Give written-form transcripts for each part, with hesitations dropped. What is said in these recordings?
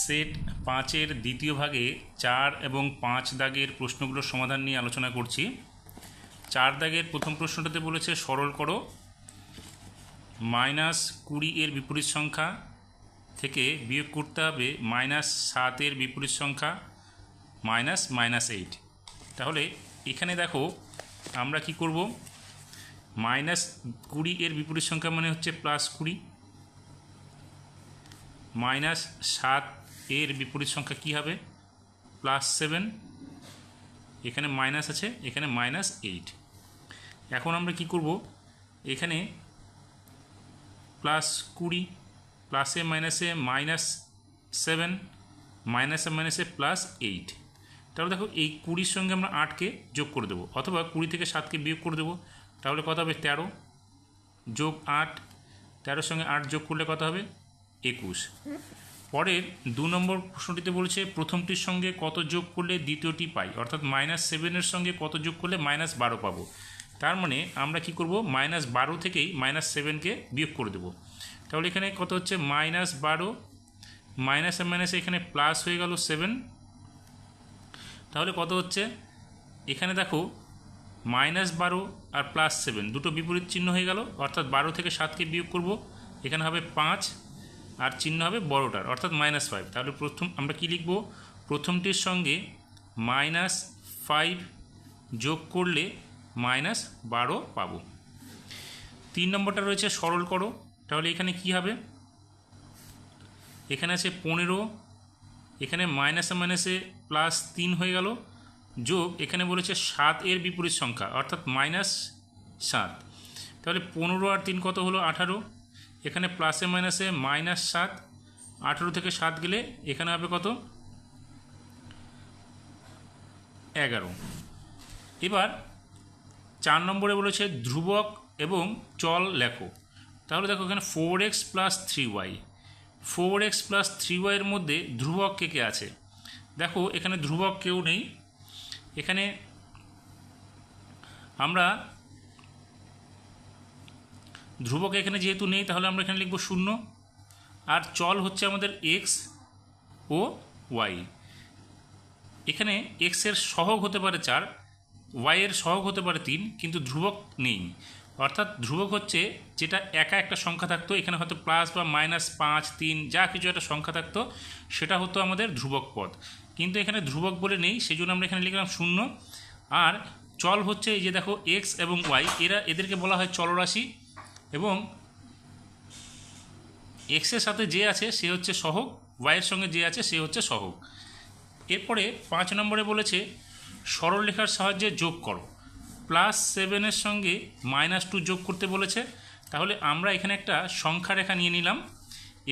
Set 5-এর দ্বিতীয় ভাগে 4 এবং 5 দাগের প্রশ্নগুলোর সমাধান নিয়ে আলোচনা করছি। 4 দাগের প্রথম প্রশ্নটাতে বলেছে সরল করো -20 এর বিপরীত সংখ্যা থেকে বিয়োগ করতে হবে -7 এর বিপরীত সংখ্যা -8। তাহলে এখানে দেখো আমরা কি করব, -20 এর বিপরীত সংখ্যা মানে হচ্ছে +20, -7 এর বিপরীত সংখ্যা কি হবে +7, এখানে মাইনাস আছে, এখানে -8। এখন আমরা কি করব, এখানে +20 প্লাসে মাইনাসে -7, মাইনাসে মাইনাসে +8। তাহলে দেখো এই 20-র সঙ্গে আমরা 8কে যোগ করে দেবো, অথবা 20 থেকে 7কে বিয়োগ করে দেবো। তাহলে কত হবে 13 যোগ 8, 13-র সঙ্গে 8 যোগ করলে কত হবে 21। পরের 2 নম্বর প্রশ্নটিতে বলেছে প্রথমটির সঙ্গে কত যোগ করলে দ্বিতীয়টি পাই, অর্থাৎ -7-এর সঙ্গে কত যোগ করলে -12 পাবো। তার মানে আমরা কি করব, -12 থেকেই -7কে বিয়োগ করে দেবো। তাহলে এখানে কত হচ্ছে -12, মাইনাসে মাইনাসে এখানে প্লাস হয়ে গেল 7। তাহলে কত হচ্ছে, এখানে দেখো -12 আর +7 দুটো বিপরীত চিহ্ন হয়ে গেল, অর্থাৎ 12 থেকে 7কে বিয়োগ করব, এখানে হবে 5 আর চিহ্ন হবে বড়টার অর্থাৎ -5। তাহলে প্রথম আমরা কি লিখব, প্রথমটির সঙ্গে -5 যোগ করলে -12 পাবো। 3 নম্বরটা রয়েছে সরল করো। তাহলে এখানে কি হবে, এখানে আছে 15, এখানে মাইনাসে মাইনাসে +3 হয়ে গেল, যোগ এখানে বলেছে 7 এর বিপরীত সংখ্যা অর্থাৎ -7। তাহলে 15 আর 3 কত হলো 18, এখানে প্লাসে মাইনাসে -7, 18 থেকে 7 গেলে এখানে হবে কত 11। এবার 4 নম্বরে বলেছে ধ্রুবক এবং চল লেখো। তাহলে দেখো এখানে 4x + 3y, 4x + 3y এর মধ্যে ধ্রুবক কে কে আছে, দেখো এখানে ধ্রুবক কেউ নেই। এখানে আমরা ধ্রুবক এখানে যেহেতু নেই, তাহলে আমরা এখানে লিখব 0। আর চল হচ্ছে আমাদের x ও y। এখানে x এর সহগ হতে পারে 4, y এর সহগ হতে পারে 3, কিন্তু ধ্রুবক নেই। অর্থাৎ ধ্রুবক হচ্ছে যেটা একা একটা সংখ্যা থাকতো, এখানে হয়তো প্লাস বা -5, 3 যা কিছু একটা সংখ্যা থাকতো, সেটা হতো আমাদের ধ্রুবক পদ। কিন্তু এখানে ধ্রুবক বলে নেই, সেই জন্য আমরা এখানে লিখলাম 0। আর চল হচ্ছে এই যে দেখো x এবং y, এদেরকে বলা হয় চলরাশি, এবং x এর সাথে যে আছে সে হচ্ছে সহগ, y এর সঙ্গে যে আছে সে হচ্ছে সহগ। এরপরে 5 নম্বরে বলেছে সরলরেখার সাহায্যে যোগ করো। +7 এর সঙ্গে -2 যোগ করতে বলেছে। তাহলে আমরা এখানে একটা সংখ্যা রেখা নিয়ে নিলাম।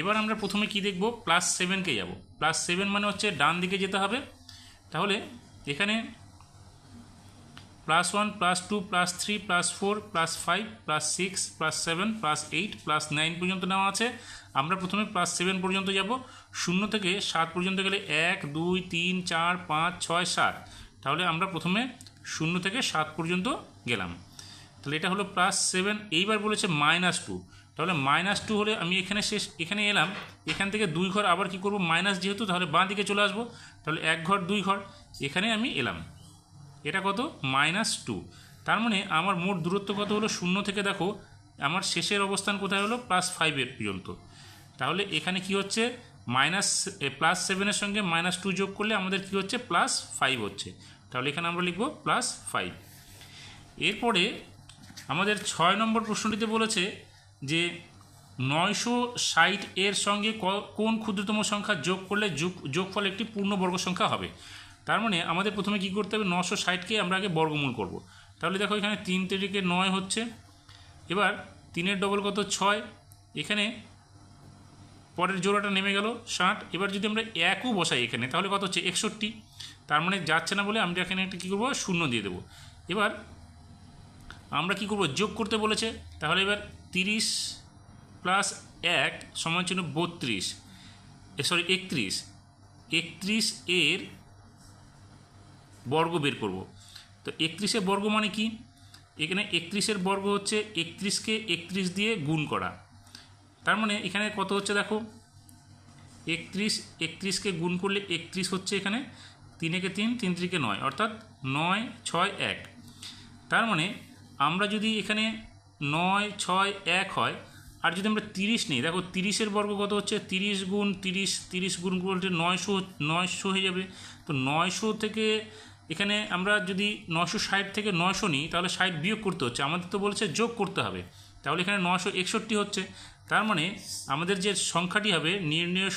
এবার আমরা প্রথমে কি দেখব, +7কে যাব। +7 মানে হচ্ছে ডান দিকে যেতে হবে। তাহলে এখানে +1 +2 +3 +4 +5 +6 +7 +8 +9 পর্যন্ত নেওয়া আছে। আমরা প্রথমে +7 পর্যন্ত যাব। 0 থেকে 7 পর্যন্ত গেলে 1 2 3 4 5 6 7। তাহলে আমরা প্রথমে 0 থেকে 7 পর্যন্ত গেলাম। তাহলে এটা হলো +7। এইবার বলেছে -2। তাহলে -2 হলে আমি এখানে এলাম, এখান থেকে 2 ঘর আবার কি করব, মাইনাস যেহেতু, তাহলে বাঁ দিকে চলে আসবো। তাহলে 1 ঘর 2 ঘর এখানে আমি এলাম, এটা কত -2। তার মানে আমার মোট দূরত্ব কত হলো, 0 থেকে দেখো আমার শেষের অবস্থান কোথায় হলো +5 এর পর্যন্ত। তাহলে এখানে কি হচ্ছে, +7-এর সঙ্গে -2 যোগ করলে আমাদের কি হচ্ছে +5 হচ্ছে। তাহলে এখানে আমরা লিখব +5। এরপরে আমাদের 6 নম্বর প্রশ্নটিতে বলেছে যে 960 এর সঙ্গে কোন ক্ষুদ্রতম সংখ্যা যোগ করলে যোগফল একটি পূর্ণবর্গ সংখ্যা হবে। তার মানে আমাদের প্রথমে কি করতে হবে, 960কে আমরা আগে বর্গমূল করব। তাহলে দেখো এখানে 3 3 9 হচ্ছে, এবার 3-এর ডবল কত 6, এখানে পরের জোড়াটা নেমে গেল 60। এবার যদি আমরা 1ও বসাই এখানে, তাহলে কত হচ্ছে 61। তার মানে যাচ্ছে না বলে আমরা এখানে একটা কী করবো, 0 দিয়ে দেবো। এবার আমরা কি করব, যোগ করতে বলেছে। তাহলে এবার 30 + 1 সমান ছিল 32, 31। 31 এর বর্গ বের করব। তো 31-এর বর্গ মানে কি, এখানে 31-এর বর্গ হচ্ছে 31কে 31 দিয়ে গুণ করা। তার মানে এখানে কত হচ্ছে দেখো, 31, 31কে গুণ করলে 31 হচ্ছে এখানে, 3 একে 3, 3 3কে 9, অর্থাৎ 9 6 1। তার মানে আমরা যদি এখানে 9 6 1 হয়, আর যদি আমরা 30 নিই, দেখো 30-এর বর্গ কত হচ্ছে, 30 গুণ 30, 30 গুণ করলে 900 হয়ে যাবে। তো 900 থেকে এখানে আমরা যদি 960 থেকে 900 নিই, তাহলে 60 বিয়োগ করতে হচ্ছে, আমাদের তো বলেছে যোগ করতে হবে, তাহলে এখানে 961 হচ্ছে। তার মানে আমাদের যে সংখ্যাটি হবে, নির্ণেয়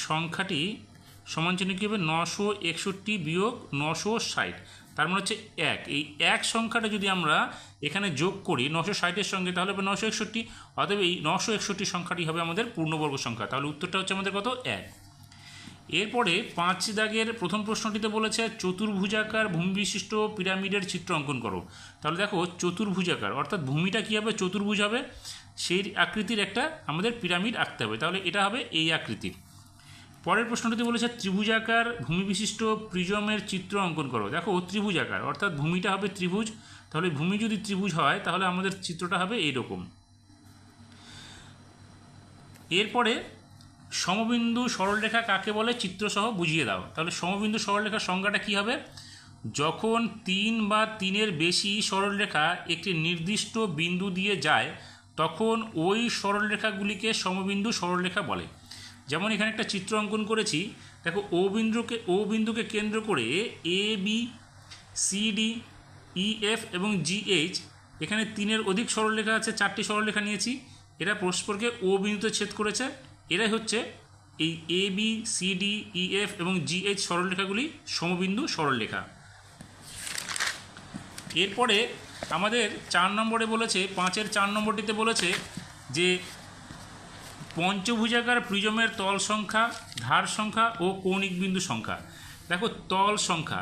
সংখ্যাটি সমান চিহ্ন কী হবে, 961 বিয়োগ 960, তার মানে হচ্ছে 1। এই 1 সংখ্যাটা যদি আমরা এখানে যোগ করি 960-এর সঙ্গে, তাহলে হবে 961। অতএব এই 961 সংখ্যাটি হবে আমাদের পূর্ণবর্গ সংখ্যা। তাহলে উত্তরটা হচ্ছে আমাদের কত, 1। এরপরে 5 দাগের প্রথম প্রশ্নটিতে বলেছে চতুর্ভুজাকার ভূমি বিশিষ্ট পিরামিডের চিত্র অঙ্কন করো। তাহলে দেখো চতুর্ভুজাকার অর্থাৎ ভূমিটা কী হবে, চতুর্ভুজ হবে, সেই আকৃতির একটা আমাদের পিরামিড আঁকতে হবে, তাহলে এটা হবে এই আকৃতির। পরের প্রশ্নটিতে বলেছে ত্রিভুজাকার ভূমি বিশিষ্ট প্রিজমের চিত্র অঙ্কন করো। দেখো ত্রিভুজাকার অর্থাৎ ভূমিটা হবে ত্রিভুজ, তাহলে ভূমি যদি ত্রিভুজ হয় তাহলে আমাদের চিত্রটা হবে এইরকম। এরপরে সমবিন্দু সরলরেখা কাকে বলে চিত্রসহ বুঝিয়ে দাও। তাহলে সমবিন্দু সরলরেখার সংজ্ঞাটা কী হবে, যখন 3 বা 3-এর বেশি সরলরেখা একটি নির্দিষ্ট বিন্দু দিয়ে যায়, তখন ওই সরলরেখাগুলিকে সমবিন্দু সরলরেখা বলে। যেমন এখানে একটা চিত্র অঙ্কন করেছি, দেখো ও বিন্দুকে কেন্দ্র করে A B C D E F এবং জি এইচ, এখানে 3-এর অধিক সরলরেখা আছে, 4টি সরলরেখা নিয়েছি, এরা পরস্পরকে ও বিন্দুতে ছেদ করেছে, এরাই হচ্ছে এই A B C D E F এবং জি এইচ সরলরেখাগুলি সমবিন্দু সরলরেখা। এরপরে আমাদের 4 নম্বরে বলেছে, 5-এর 4 নম্বরটিতে বলেছে যে পঞ্চভুজাকার প্রিজমের তল সংখ্যা, ধার সংখ্যা ও কৌণিক বিন্দু সংখ্যা। দেখো তল সংখ্যা,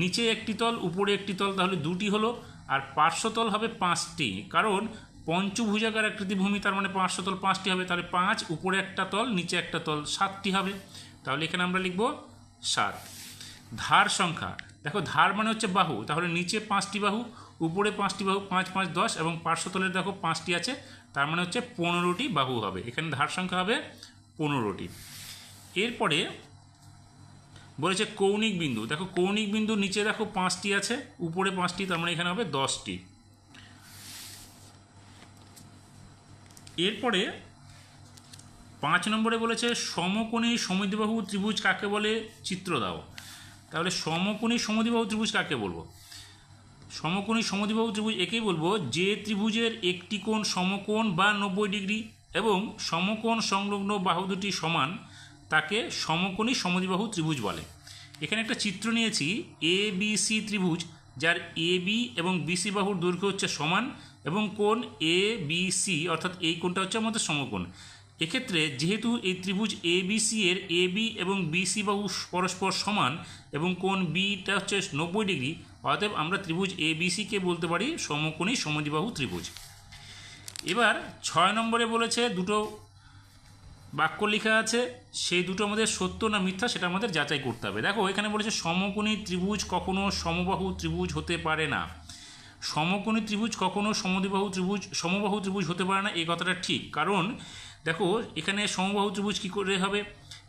নিচে একটি তল উপরে একটি তল, তাহলে 2টি হলো, আর পার্শ্বতল হবে 5টি, কারণ পঞ্চভুজাকার আকৃতি ভূমি, তার মানে পার্শ্বতল 5টি হবে, তাহলে 5 উপরে একটা তল নিচে একটা তল 7টি হবে, তাহলে এখানে আমরা লিখব 7। ধার সংখ্যা, দেখো ধার মানে হচ্ছে বাহু, তাহলে নিচে 5টি বাহু উপরে 5টি বাহু, 5 5 10, এবং পার্শ্বতলের দেখো 5টি আছে, তার মানে হচ্ছে 15টি বাহু হবে, এখানে ধার সংখ্যা হবে 15টি। এরপরে বলেছে কৌণিক বিন্দু, দেখো কৌণিক বিন্দু নিচে দেখো 5টি আছে উপরে 5টি, তার মানে এখানে হবে 10টি। এরপরে 5 নম্বরে বলেছে সমকোণী সমদ্বিবাহু ত্রিভুজ কাকে বলে চিত্র দাও। তাহলে সমকোণী সমদ্বিবাহু ত্রিভুজ কাকে বলবো, সমকোণী সমদ্বিবাহু ত্রিভুজ একেই বলবো যে ত্রিভুজের একটি কোণ সমকোণ বা 90 ডিগ্রি এবং সমকোণ সংলগ্ন বাহু দুটি সমান, তাকে সমকোণী সমদ্বিবাহু ত্রিভুজ বলে। এখানে একটা চিত্র নিয়েছি এ বি সি ত্রিভুজ, যার এ বি এবং বিসি বাহুর দৈর্ঘ্য হচ্ছে সমান এবং কোণ এ বি সি অর্থাৎ এই কোণটা হচ্ছে আমাদের সমকোণ। এক্ষেত্রে যেহেতু এই ত্রিভুজ এ বি সি এর এ বি এবং বিসি বাহু পরস্পর সমান এবং কোণ বিটা হচ্ছে 90 ডিগ্রি, অতএব আমরা ত্রিভুজ এ বি সিকে বলতে পারি সমকোণী সমদ্বিবাহু ত্রিভুজ। এবার 6 নম্বরে বলেছে দুটো বাক্য লেখা আছে, সেই দুটো আমাদের সত্য না মিথ্যা সেটা আমাদের যাচাই করতে হবে। দেখো এখানে বলেছে সমকোণী ত্রিভুজ কখনো সমবাহু ত্রিভুজ হতে পারে না। সমকোণী ত্রিভুজ কখনো সমবাহু ত্রিভুজ হতে পারে না, এই কথাটা ঠিক। কারণ দেখো এখানে সমবাহু ত্রিভুজ কী করে হবে,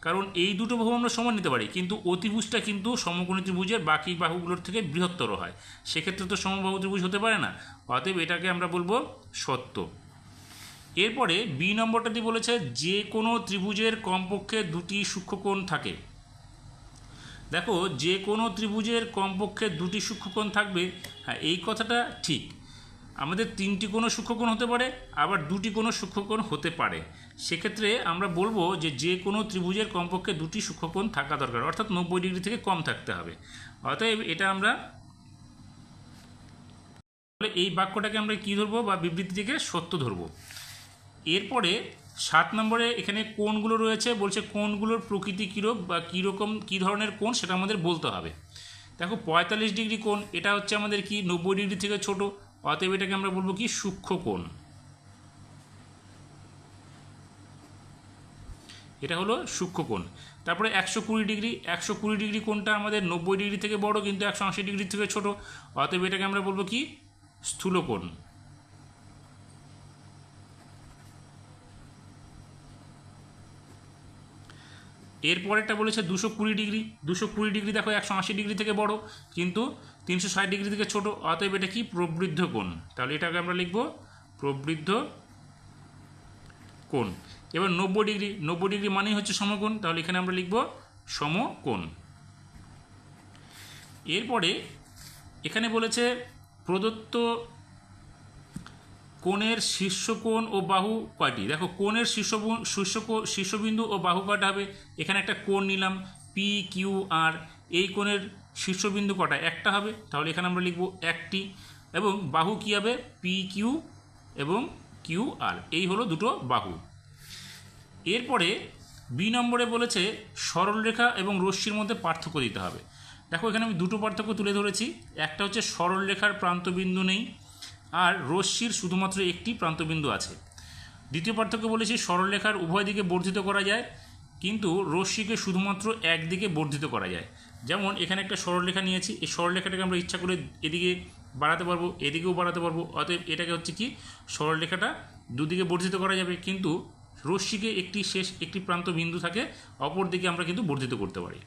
কারণ এই দুটো বাহু আমরা সমান নিতে পারি, কিন্তু অতিভুজটা কিন্তু সমকোণী ত্রিভুজের বাকি বাহুগুলোর থেকে বৃহত্তর হয়, সেক্ষেত্রে তো সমবাহু ত্রিভুজ হতে পারে না, অতএব এটাকে আমরা বলবো সত্য। এরপরে বি নম্বরটাতে বলেছে যে কোনো ত্রিভুজের কমপক্ষে 2টি সূক্ষ্মকোণ থাকে। দেখো যে কোনো ত্রিভুজের কমপক্ষে 2টি সূক্ষ্মকোণ থাকবে, হ্যাঁ এই কথাটা ঠিক। আমাদের 3টি কোনো সূক্ষ্মকোণ হতে পারে, আবার 2টি কোনো সূক্ষ্মকোণ হতে পারে, সেক্ষেত্রে আমরা বলবো যে কোনো ত্রিভুজের কমপক্ষে 2টি সূক্ষ্মকোণ থাকা দরকার, অর্থাৎ 90 ডিগ্রি থেকে কম থাকতে হবে। অতএব এটা আমরা এই বাক্যটাকে আমরা কী ধরবো বা বিবৃতিটিকে সত্য ধরবো। এরপরে 7 নম্বরে এখানে কোণগুলো রয়েছে, বলছে কোণগুলোর প্রকৃতি কীরূপ বা কী ধরনের কোণ সেটা আমাদের বলতে হবে। দেখো 45 ডিগ্রি কোণ, এটা হচ্ছে আমাদের কি 90 ডিগ্রি থেকে ছোট, অতএব এটাকে আমরা বলবো কি সূক্ষ্ম কোণ, এটা হলো সূক্ষ্ম কোণ। তারপরে 120 ডিগ্রি কোণটা আমাদের 90 ডিগ্রি থেকে বড় কিন্তু 180 ডিগ্রি থেকে ছোট, অতএব এটাকে আমরা বলবো কি স্থূল কোণ। এরপরেরটা বলেছে 220 ডিগ্রি। 220 ডিগ্রি দেখো 180 ডিগ্রি থেকে বড়, কিন্তু 360 ডিগ্রি থেকে ছোট, অতএব এটা কি প্রবৃদ্ধ কোণ। তাহলে এটাকে আমরা লিখব প্রবৃদ্ধ কোণ। এবার 90 ডিগ্রি, 90 ডিগ্রি মানেই হচ্ছে সমকোণ, তাহলে এখানে আমরা লিখব সমকোণ। এরপরে এখানে বলেছে প্রদত্ত কোণের শীর্ষকোণ ও বাহু কয়টি। দেখো কোণের শীর্ষবিন্দু ও বাহু কয়টা হবে, এখানে একটা কোণ নিলাম পি কিউ আর, এই কোণের শীর্ষবিন্দু কটা, একটা হবে, তাহলে এখানে আমরা লিখব একটি। এবং বাহু কী হবে, পি কিউ এবং কিউ আর, এই হলো দুটো বাহু। এরপরে বি নম্বরে বলেছে সরলরেখা এবং রশ্মির মধ্যে পার্থক্য দিতে হবে। দেখো এখানে আমি দুটো পার্থক্য তুলে ধরেছি, একটা হচ্ছে সরলরেখার প্রান্তবিন্দু নেই, আর রশ্মির শুধুমাত্র একটি প্রান্তবিন্দু আছে। দ্বিতীয় পার্থক্য বলেছি সরলরেখার উভয় দিকে বর্ধিত করা যায়, কিন্তু রশ্মিকে শুধুমাত্র একদিকে বর্ধিত করা যায়। যেমন এখানে একটা সরলরেখা নিয়েছি, এই সরলরেখাটাকে আমরা ইচ্ছা করে এদিকে বাড়াতে পারবো, এদিকেও বাড়াতে পারবো, অতএব এটাকে হচ্ছে কি সরলরেখাটা দুদিকে বর্ধিত করা যাবে, কিন্তু রশ্মিকে একটি প্রান্ত বিন্দু থাকে, অপর দিকে আমরা কিন্তু বর্ধিত করতে পারি।